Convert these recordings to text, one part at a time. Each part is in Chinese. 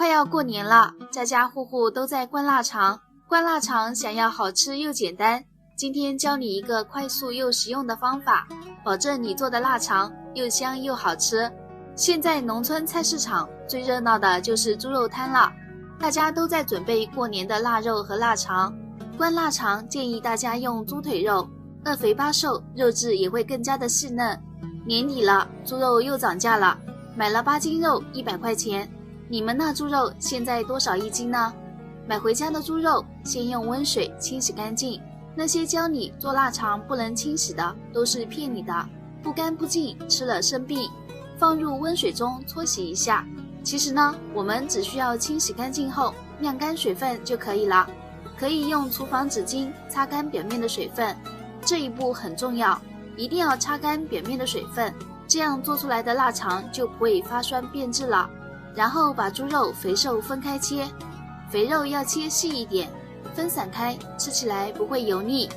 快要过年了，家家户户都在灌腊肠。灌腊肠想要好吃又简单，今天教你一个快速又实用的方法，保证你做的腊肠又香又好吃。现在农村菜市场最热闹的就是猪肉摊了，大家都在准备过年的腊肉和腊肠。灌腊肠建议大家用猪腿肉，2肥8瘦，肉质也会更加的细嫩。年底了，猪肉又涨价了，买了8斤肉100块钱。你们那猪肉现在多少1斤呢？买回家的猪肉先用温水清洗干净，那些教你做腊肠不能清洗的都是骗你的，不干不净，吃了生病。放入温水中搓洗一下。其实呢，我们只需要清洗干净后晾干水分就可以了。可以用厨房纸巾擦干表面的水分，这一步很重要，一定要擦干表面的水分，这样做出来的腊肠就不会发酸变质了。然后把猪肉肥瘦分开切，肥肉要切细一点，分散开，吃起来不会油腻。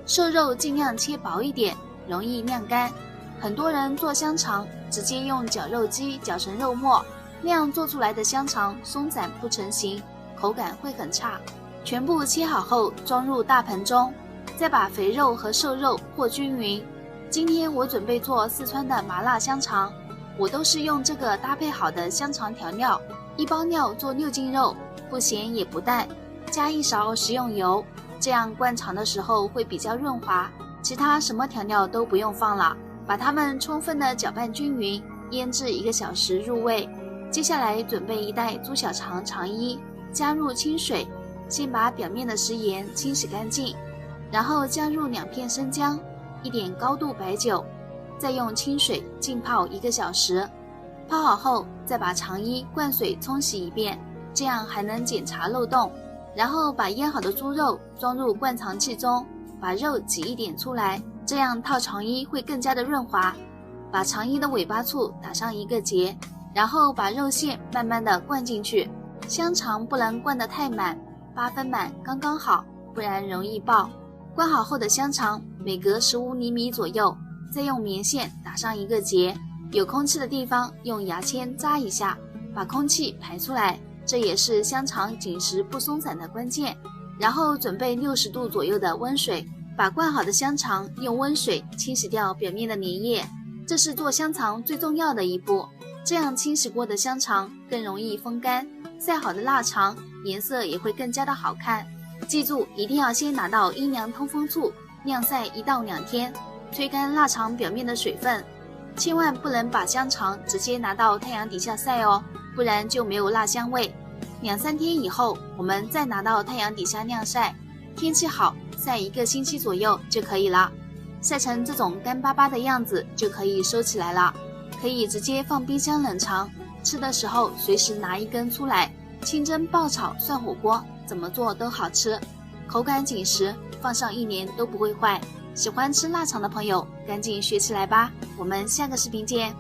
瘦肉尽量切薄一点，容易晾干。很多人做香肠直接用绞肉机绞成肉末，那样做出来的香肠松散不成形，口感会很差。全部切好后装入大盆中，再把肥肉和瘦肉和均匀。今天我准备做四川的麻辣香肠，我都是用这个搭配好的香肠调料，1包料做6斤肉，不咸也不淡，加1勺食用油，这样灌肠的时候会比较润滑。其他什么调料都不用放了，把它们充分的搅拌均匀，腌制1个小时入味。接下来准备1袋猪小肠肠衣，加入清水，先把表面的食盐清洗干净，然后加入2片生姜，1点高度白酒，再用清水浸泡1个小时。泡好后再把肠衣灌水冲洗一遍，这样还能检查漏洞。然后把腌好的猪肉装入灌肠器中，把肉挤1点出来，这样套肠衣会更加的润滑。把肠衣的尾巴处打上1个结，然后把肉馅慢慢的灌进去。香肠不能灌得太满，8分满刚刚好，不然容易爆。灌好后的香肠每隔15厘米左右，再用棉线打上1个结，有空气的地方用牙签扎一下，把空气排出来，这也是香肠紧实不松散的关键。然后准备60度左右的温水，把灌好的香肠用温水清洗掉表面的粘液，这是做香肠最重要的一步。这样清洗过的香肠更容易风干，晒好的腊肠颜色也会更加的好看。记住，一定要先拿到阴凉通风处晾晒1到2天，吹干腊肠表面的水分。千万不能把香肠直接拿到太阳底下晒哦，不然就没有腊香味。2、3天以后我们再拿到太阳底下晾晒，天气好晒1个星期左右就可以了。晒成这种干巴巴的样子就可以收起来了，可以直接放冰箱冷藏，吃的时候随时拿1根出来，清蒸爆炒涮火锅怎么做都好吃，口感紧实，放上1年都不会坏。喜欢吃腊肠的朋友赶紧学起来吧，我们下个视频见。